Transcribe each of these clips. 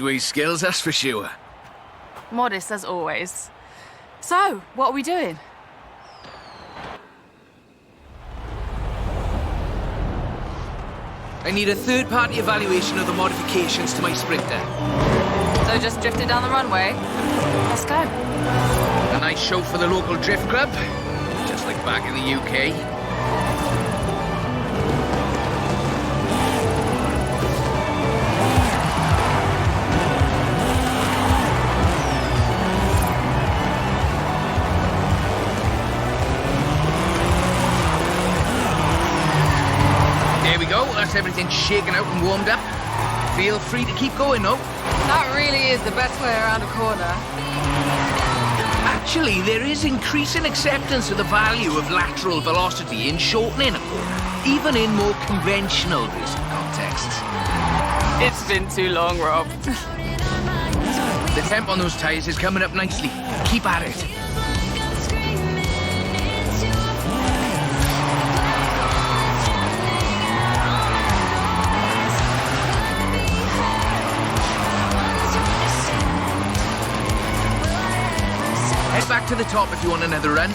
speedway skills, that's for sure. Modest as always. So, what are we doing? I need a third-party evaluation of the modifications to my Sprinter. So just drifting down the runway? Let's go. A nice show for the local drift club, just like back in the UK. There we go, that's everything shaken out and warmed up. Feel free to keep going, though. That really is the best way around a corner. Actually, there is increasing acceptance of the value of lateral velocity in shortening a corner, even in more conventional racing contexts. It's been too long, Rob. The temp on those tyres is coming up nicely. Keep at it. Head back to the top if you want another run.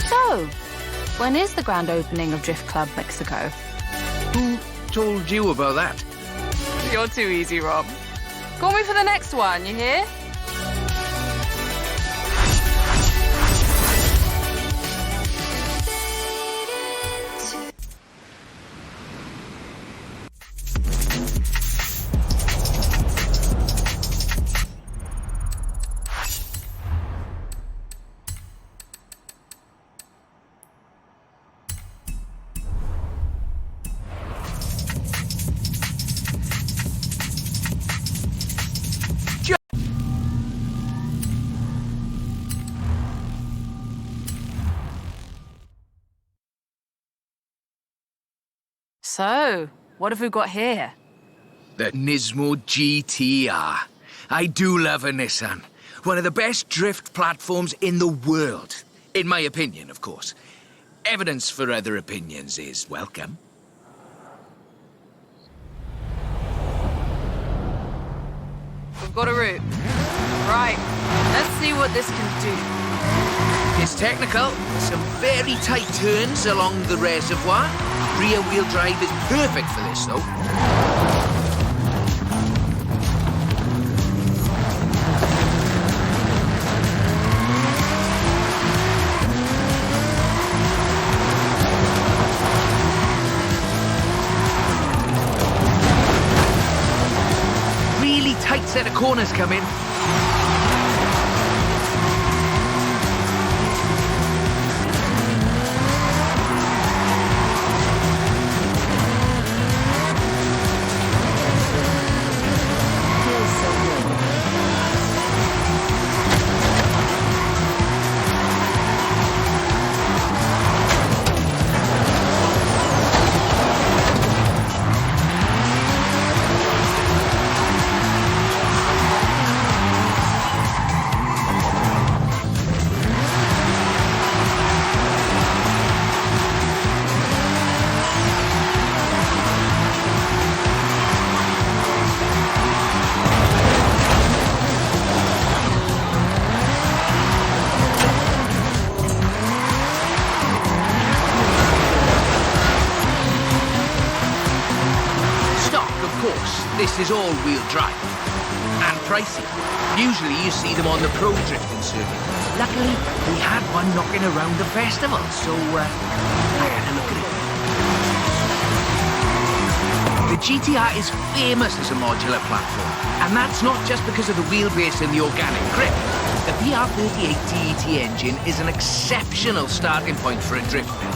So, when is the grand opening of Drift Club Mexico? Who told you about that? You're too easy, Rob. Call me for the next one, you hear? So, what have we got here? The Nismo GTR. I do love a Nissan. One of the best drift platforms in the world. In my opinion, of course. Evidence for other opinions is welcome. We've got a route. Right, let's see what this can do. It's technical. Some very tight turns along the reservoir. Rear-wheel drive is perfect for this, though. Really tight set of corners coming. This is all-wheel drive. And pricey. Usually you see them on the pro drifting circuit. Luckily, we had one knocking around the festival, so I had a look at it. The GTR is famous as a modular platform, and that's not just because of the wheelbase and the organic grip. The PR38 TET engine is an exceptional starting point for a drift build.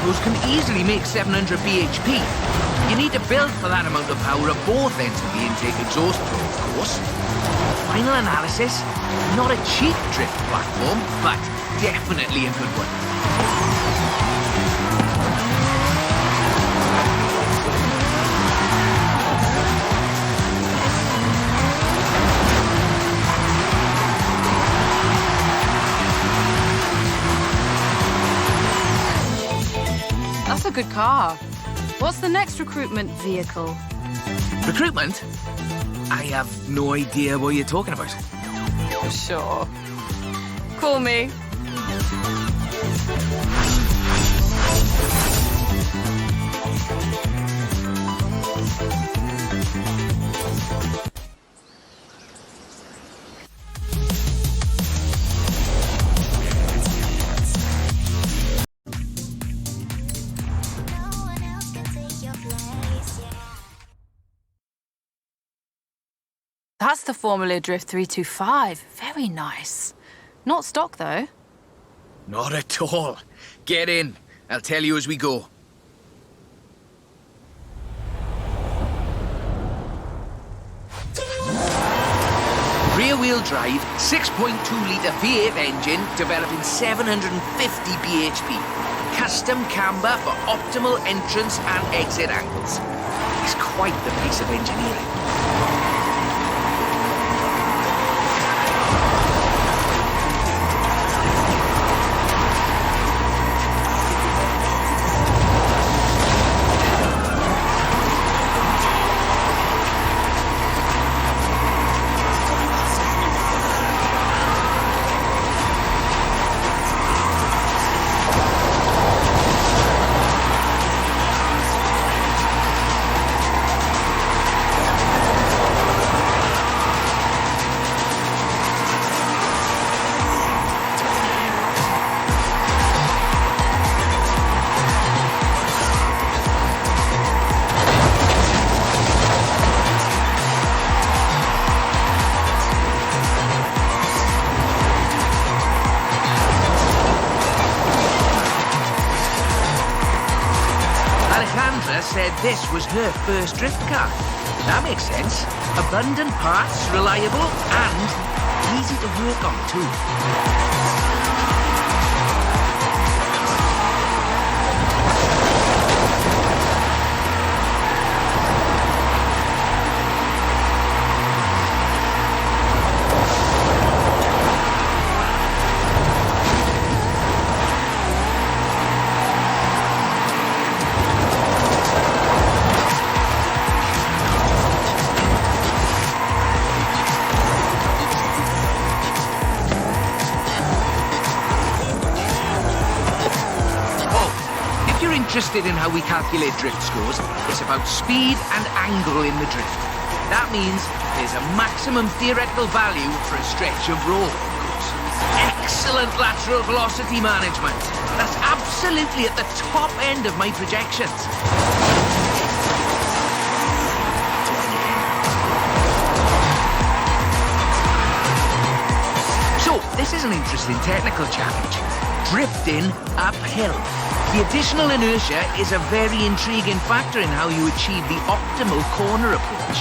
turbos can easily make 700 bhp. You need to build for that amount of power at both ends of the intake exhaust flow, of course. Final analysis, not a cheap drift platform, but definitely a good one. That's a good car. What's the next recruitment vehicle? Recruitment? I have no idea what you're talking about. Sure. Call me. That's the Formula Drift 325. Very nice. Not stock, though. Not at all. Get in. I'll tell you as we go. Rear-wheel drive, 6.2-litre V8 engine, developing 750 bhp. Custom camber for optimal entrance and exit angles. It's quite the piece of engineering. Said this was her first drift car. That makes sense. Abundant parts, reliable, and easy to work on too. Interested in how we calculate drift scores, it's about speed and angle in the drift. That means there's a maximum theoretical value for a stretch of road, of course. Excellent lateral velocity management. That's absolutely at the top end of my projections. So, this is an interesting technical challenge. Drifting uphill. The additional inertia is a very intriguing factor in how you achieve the optimal corner approach.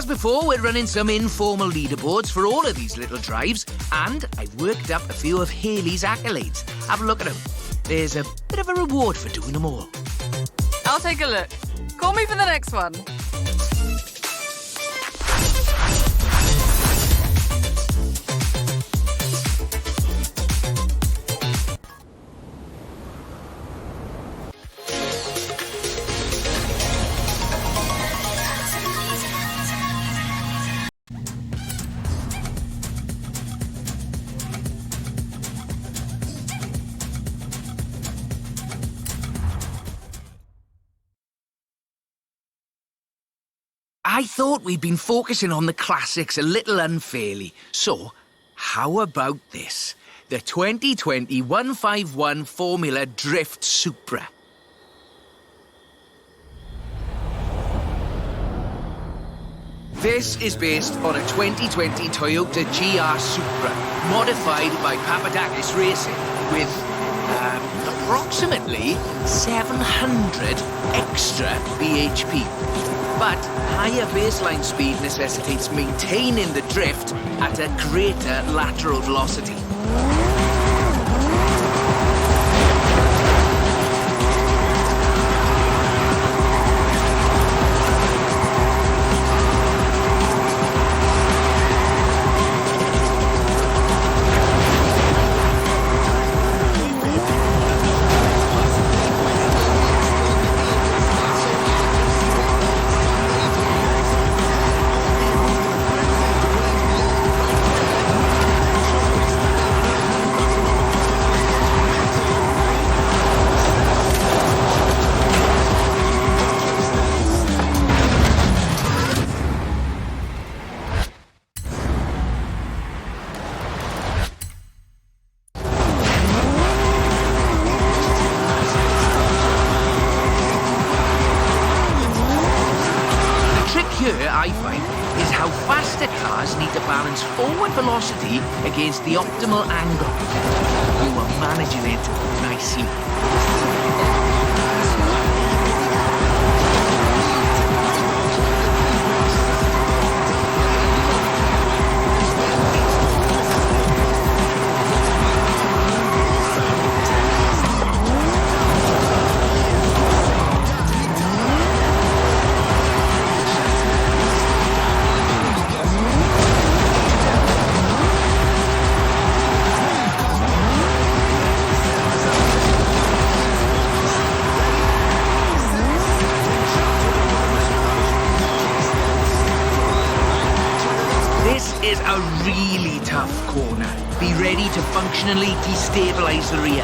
Before, we're running some informal leaderboards for all of these little drives, and I've worked up a few of Haley's accolades. Have a look at them. There's a bit of a reward for doing them all. I'll take a look. Call me for the next one. I thought we'd been focusing on the classics a little unfairly. So, how about this? The 2020 151 Formula Drift Supra. This is based on a 2020 Toyota GR Supra, modified by Papadakis Racing, with approximately 700 extra bhp. But higher baseline speed necessitates maintaining the drift at a greater lateral velocity. Here, I find, is how faster cars need to balance forward velocity against the optimal angle. You are managing it nicely. This is a really tough corner. Be ready to functionally destabilize the rear.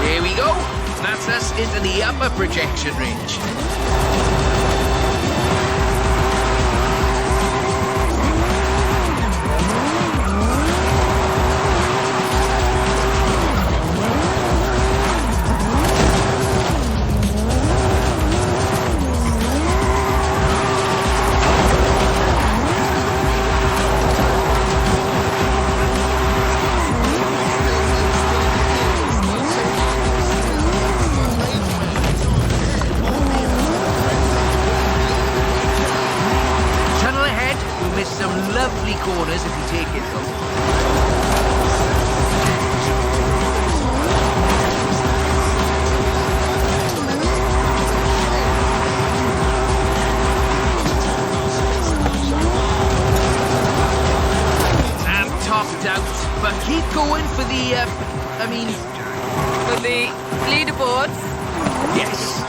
There we go. That's us into the upper projection range. Some lovely corners if you take it though. I'm topped out, but keep going for the, For the leaderboards? Yes.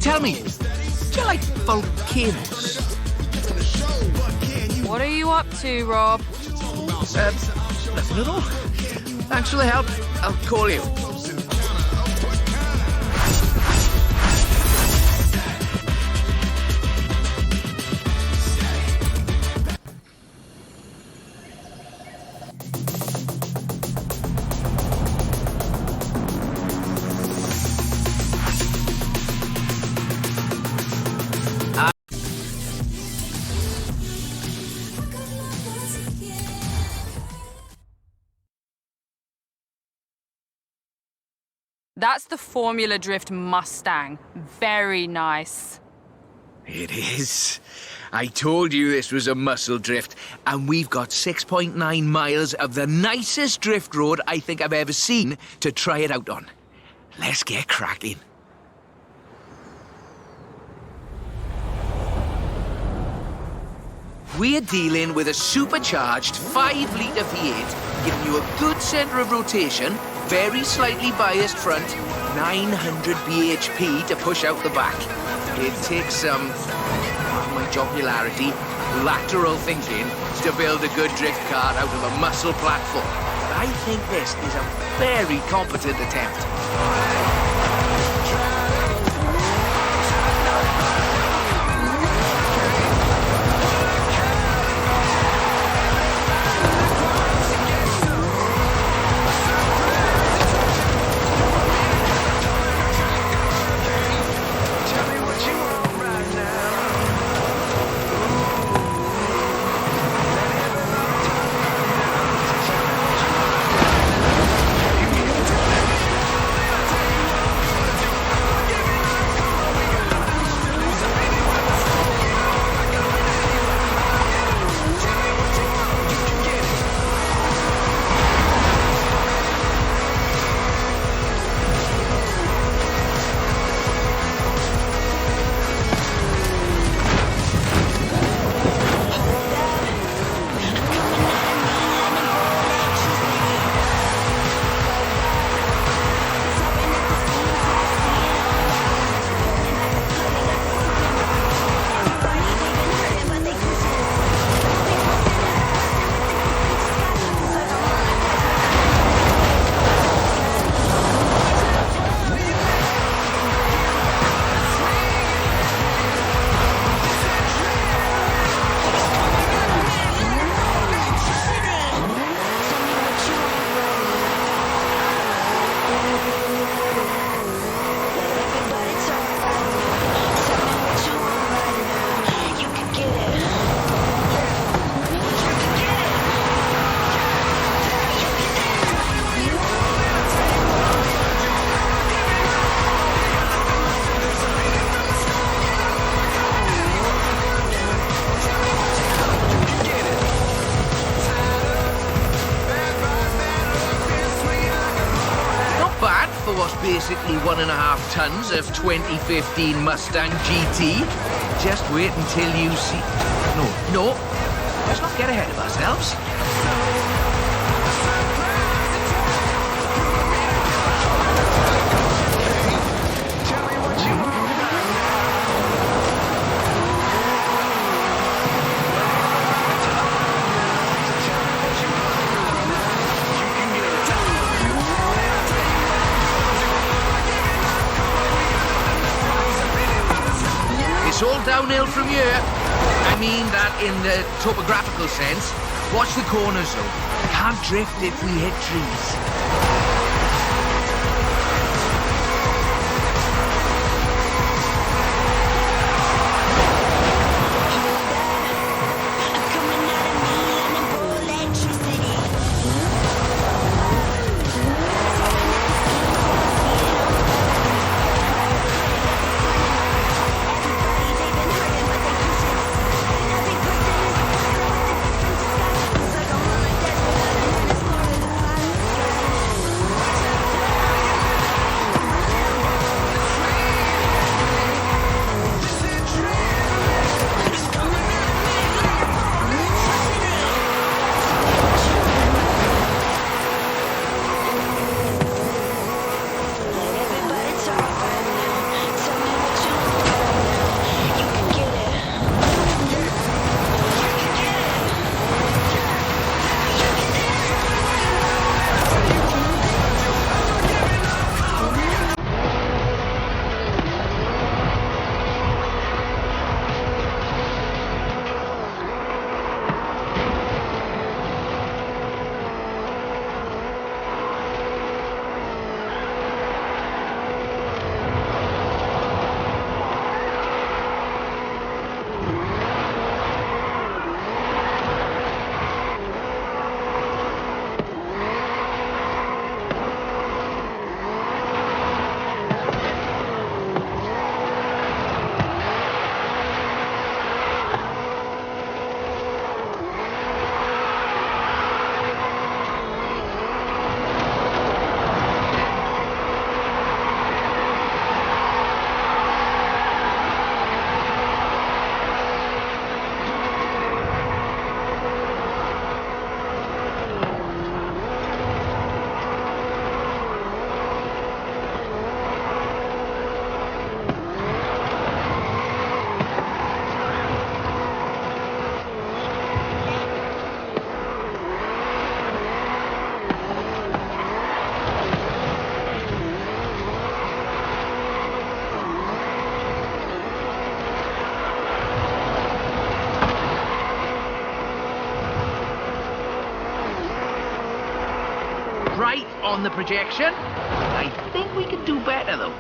Tell me, do you like volcanoes? What are you up to, Rob? Nothing at all. Thanks for the help. I'll call you. That's the Formula Drift Mustang. Very nice. It is. I told you this was a muscle drift, and we've got 6.9 miles of the nicest drift road I think I've ever seen to try it out on. Let's get cracking. We're dealing with a supercharged 5-litre V8, giving you a good centre of rotation, very slightly biased front, 900 bhp to push out the back. It takes some, pardon my jocularity, lateral thinking to build a good drift car out of a muscle platform. But I think this is a very competent attempt. For what's basically 1.5 tons of 2015 Mustang GT. Just wait until you see... No, let's not get ahead of ourselves. It's all downhill from here. I mean that in the topographical sense. Watch the corners though. Can't drift if we hit trees. on the projection. I think we can do better, though.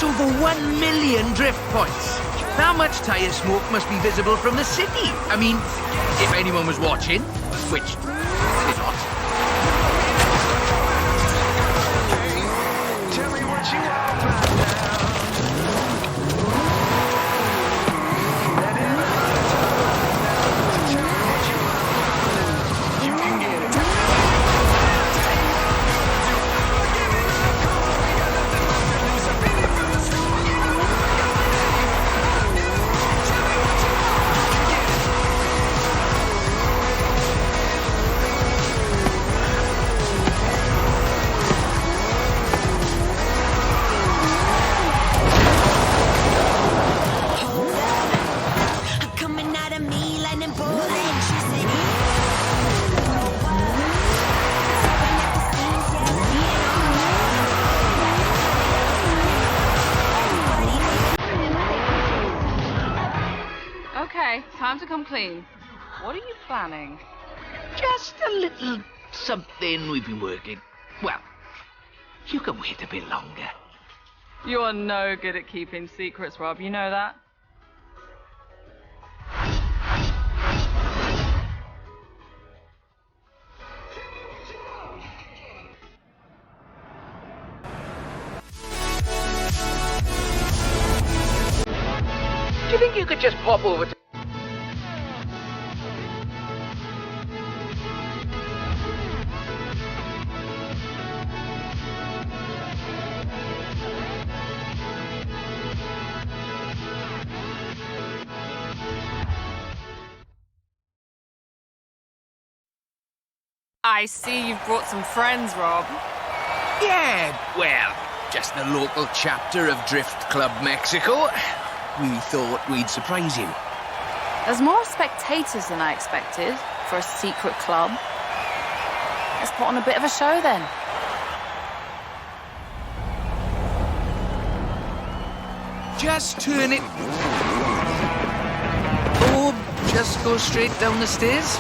Over 1 million drift points. How much tyre smoke must be visible from the city? I mean, if anyone was watching, which they're not. Tell me what you want right now. Let everybody talk now. Tell me what you want right now. You can get it. Okay, time to come clean. What are you planning? Just a little something we've been working. Well, you can wait a bit longer. You are no good at keeping secrets, Rob. You know that? Do you think you could just pop over to... I see you've brought some friends, Rob. Yeah, well, just the local chapter of Drift Club Mexico. We thought we'd surprise you. There's more spectators than I expected for a secret club. Let's put on a bit of a show then. Just turn it... Or just go straight down the stairs.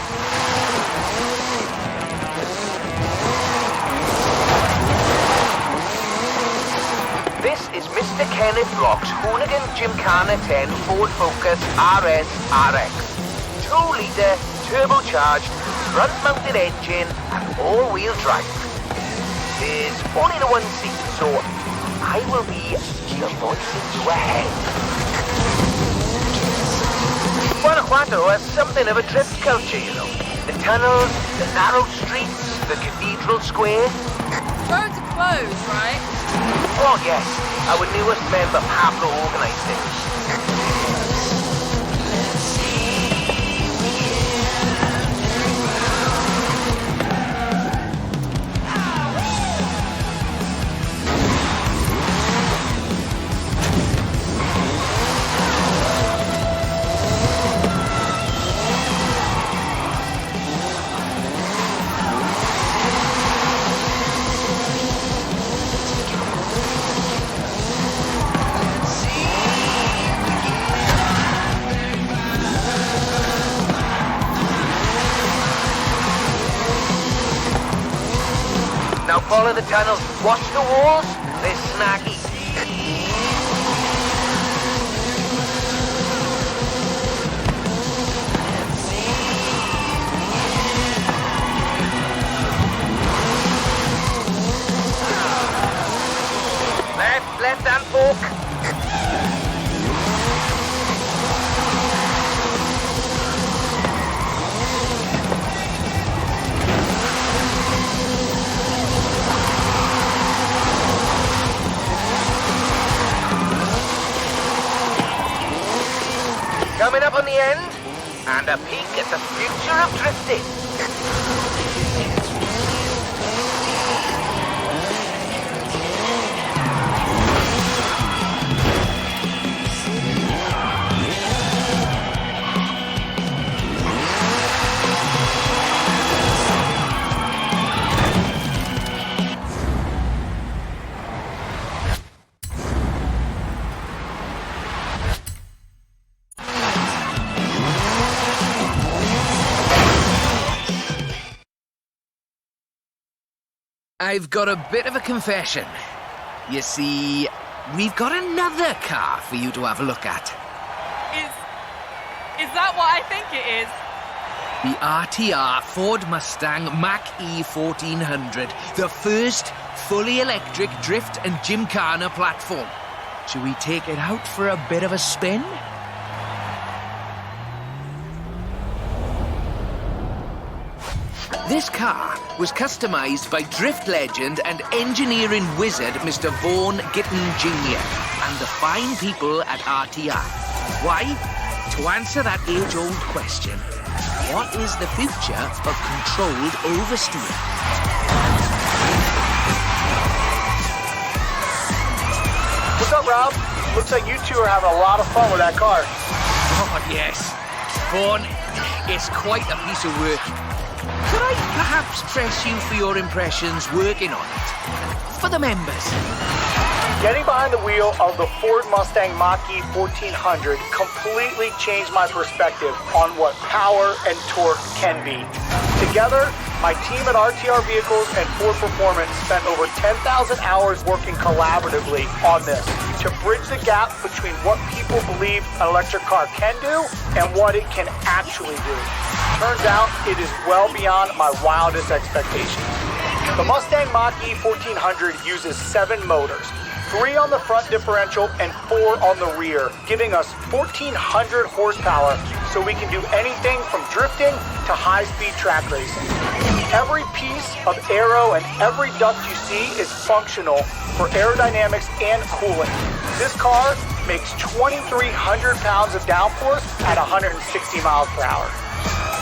This is Mr. Kenneth Rock's Hoonigan Gymkhana 10 Ford Focus RS RX. 2-litre, turbocharged, front-mounted engine and all-wheel drive. There's only the one seat, so I will be the voice in your head. Guanajuato has something of a drift culture, you know. The tunnels, the narrow streets, the cathedral square. Roads are closed, right? Oh yes, our newest member Pablo organised it. Now follow the tunnels. Watch the walls. They're snaggy. Left hand fork. Coming up on the end, and a peek at the future of drifting. I've got a bit of a confession. You see, we've got another car for you to have a look at. Is that what I think it is? The RTR Ford Mustang Mach-E 1400, the first fully electric drift and gymkhana platform. Should we take it out for a bit of a spin? This car was customized by drift legend and engineering wizard Mr. Vaughan Gitton Jr. and the fine people at RTR. Why? To answer that age-old question, what is the future of controlled oversteer? What's up, Rob? Looks like you two are having a lot of fun with that car. Oh, yes. Vaughan, it's quite a piece of work. Could I perhaps press you for your impressions working on it? For the members. Getting behind the wheel of the Ford Mustang Mach-E 1400 completely changed my perspective on what power and torque can be. Together, my team at RTR Vehicles and Ford Performance spent over 10,000 hours working collaboratively on this to bridge the gap between what people believe an electric car can do and what it can actually do. Turns out it is well beyond my wildest expectations. The Mustang Mach-E 1400 uses 7 motors, 3 on the front differential and 4 on the rear, giving us 1,400 horsepower so we can do anything from drifting to high-speed track racing. Every piece of aero and every duct you see is functional for aerodynamics and cooling. This car makes 2,300 pounds of downforce at 160 miles per hour.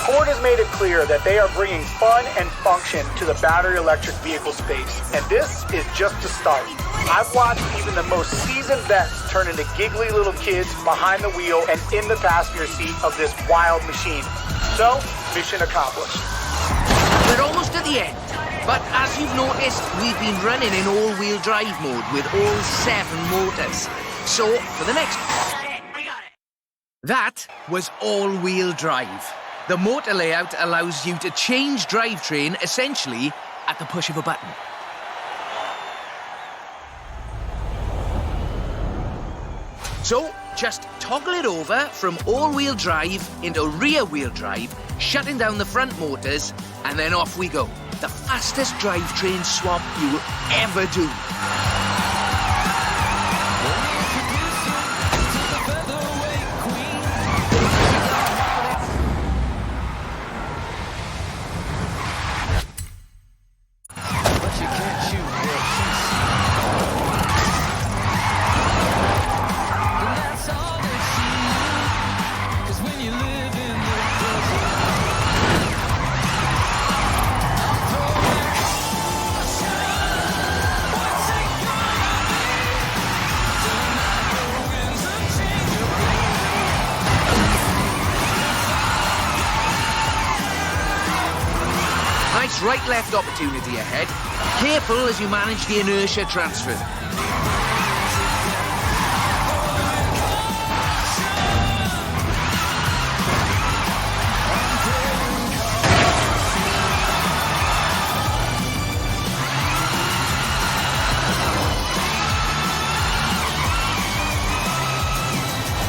Ford has made it clear that they are bringing fun and function to the battery electric vehicle space, and this is just the start. I've watched even the most seasoned vets turn into giggly little kids behind the wheel and in the passenger seat of this wild machine. So, mission accomplished. We're almost at the end, but as you've noticed, we've been running in all-wheel drive mode with all 7 motors. So, for the next... That was all-wheel drive. The motor layout allows you to change drivetrain essentially at the push of a button. So, just toggle it over from all-wheel drive into rear-wheel drive, shutting down the front motors, and then off we go. The fastest drivetrain swap you'll ever do. Nice right-left opportunity ahead. Careful as you manage the inertia transfer.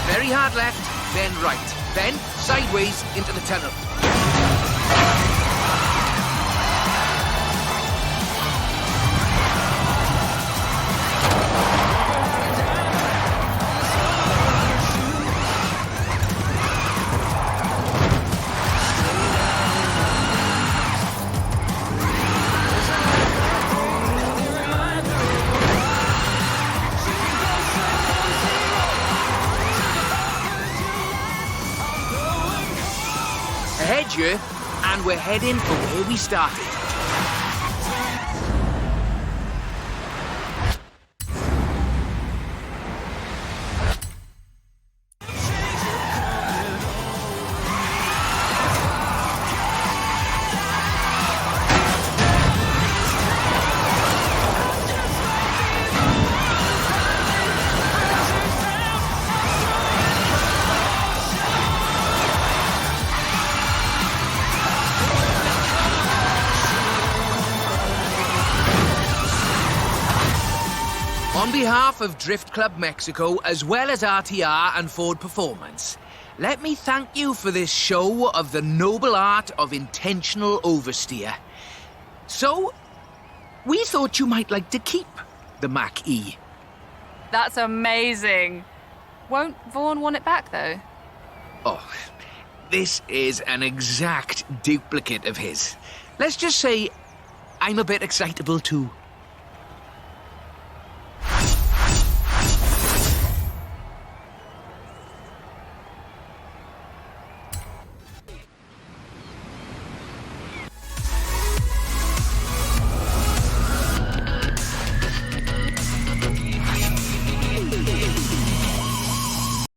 Very hard left, then right, then sideways into the tunnel. edge here, and we're heading for where we started. On behalf of Drift Club Mexico, as well as RTR and Ford Performance, let me thank you for this show of the noble art of intentional oversteer. So, we thought you might like to keep the Mach-E. That's amazing. Won't Vaughn want it back, though? Oh, this is an exact duplicate of his. Let's just say I'm a bit excitable too.